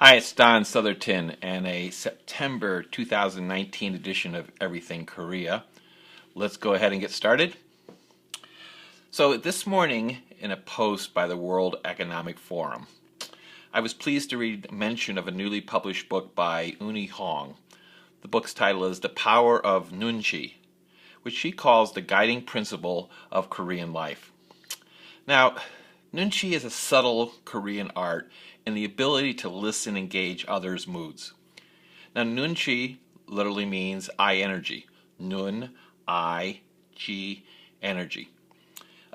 Hi, it's Don Southerton and a September 2019 edition of Everything Korea. Let's go ahead and get started. So this morning, in a post by the World Economic Forum, I was pleased to read mention of a newly published book by Uni Hong. The book's title is The Power of Nunchi, which she calls the guiding principle of Korean life. Now, Nunchi is a subtle Korean art in the ability to listen and gauge others' moods. Now, Nunchi literally means eye energy. Nun, eye, chi, energy.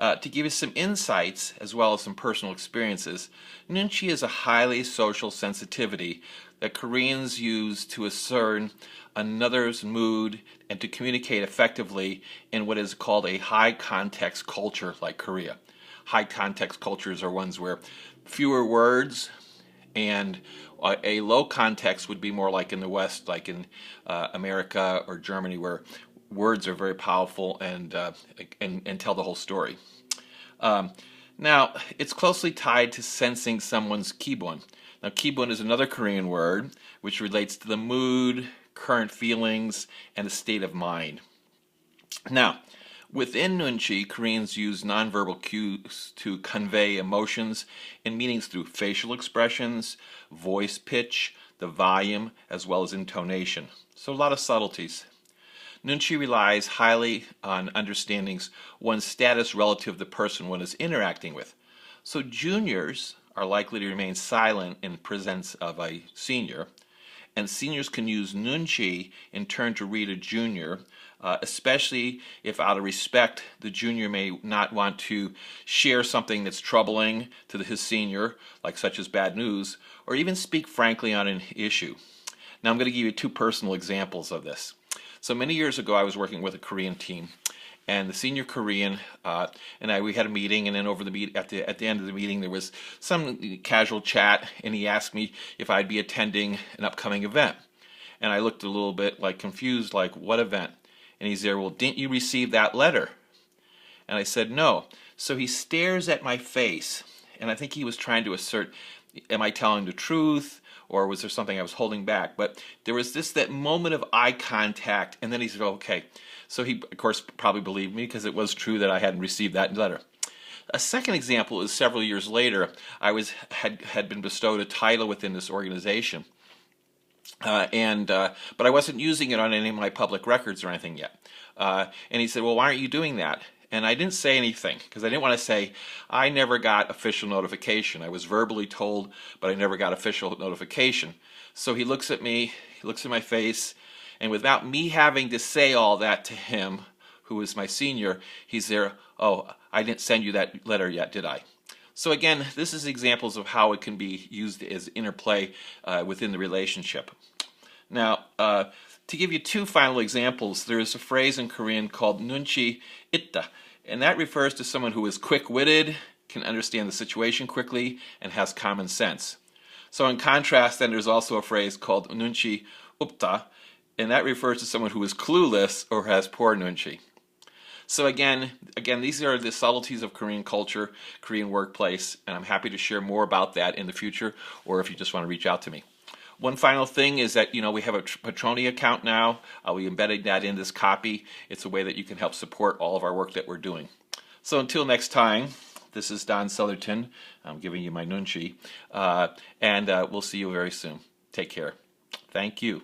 To give you some insights as well as some personal experiences, Nunchi is a highly social sensitivity that Koreans use to discern another's mood and to communicate effectively in what is called a high context culture like Korea. High context cultures are ones where fewer words, and a low context would be more like in the West, like in America or Germany, where words are very powerful and tell the whole story. Now, it's closely tied to sensing someone's kibun. Now, kibun is another Korean word which relates to the mood, current feelings, and a state of mind. Now, within Nunchi, Koreans use nonverbal cues to convey emotions and meanings through facial expressions, voice pitch, the volume, as well as intonation. So a lot of subtleties. Nunchi relies highly on understanding one's status relative to the person one is interacting with. So juniors are likely to remain silent in presence of a senior, and seniors can use Nunchi in turn to read a junior, especially if out of respect the junior may not want to share something that's troubling to his senior, like such as bad news, or even speak frankly on an issue. Now I'm going to give you two personal examples of this. So many years ago I was working with a Korean team, and the senior Korean we had a meeting, and then at the end of the meeting there was some casual chat, and he asked me if I'd be attending an upcoming event. And I looked a little bit like confused, like, what event? And he's there, well, didn't you receive that letter? And I said, no. So he stares at my face, and I think he was trying to assert, am I telling the truth? Or was there something I was holding back? But there was that moment of eye contact, and then he said, okay. So he, of course, probably believed me because it was true that I hadn't received that letter. A second example is several years later, I had been bestowed a title within this organization, but I wasn't using it on any of my public records or anything yet. And he said, well, why aren't you doing that? And I didn't say anything because I didn't want to say, I never got official notification. I was verbally told, but I never got official notification. So he looks at me, he looks at my face, and without me having to say all that to him, who is my senior, he's there, oh, I didn't send you that letter yet, did I? So again, this is examples of how it can be used as interplay within the relationship. Now, to give you two final examples, there is a phrase in Korean called Nunchi itta, and that refers to someone who is quick-witted, can understand the situation quickly, and has common sense. So in contrast, then there's also a phrase called Nunchi upta, and that refers to someone who is clueless or has poor Nunchi. So again, these are the subtleties of Korean culture, Korean workplace, and I'm happy to share more about that in the future, or if you just want to reach out to me. One final thing is that, we have a Patroni account now. I'll be embedding that in this copy. It's a way that you can help support all of our work that we're doing. So until next time, this is Don Southerton. I'm giving you my Nunchi, and we'll see you very soon. Take care. Thank you.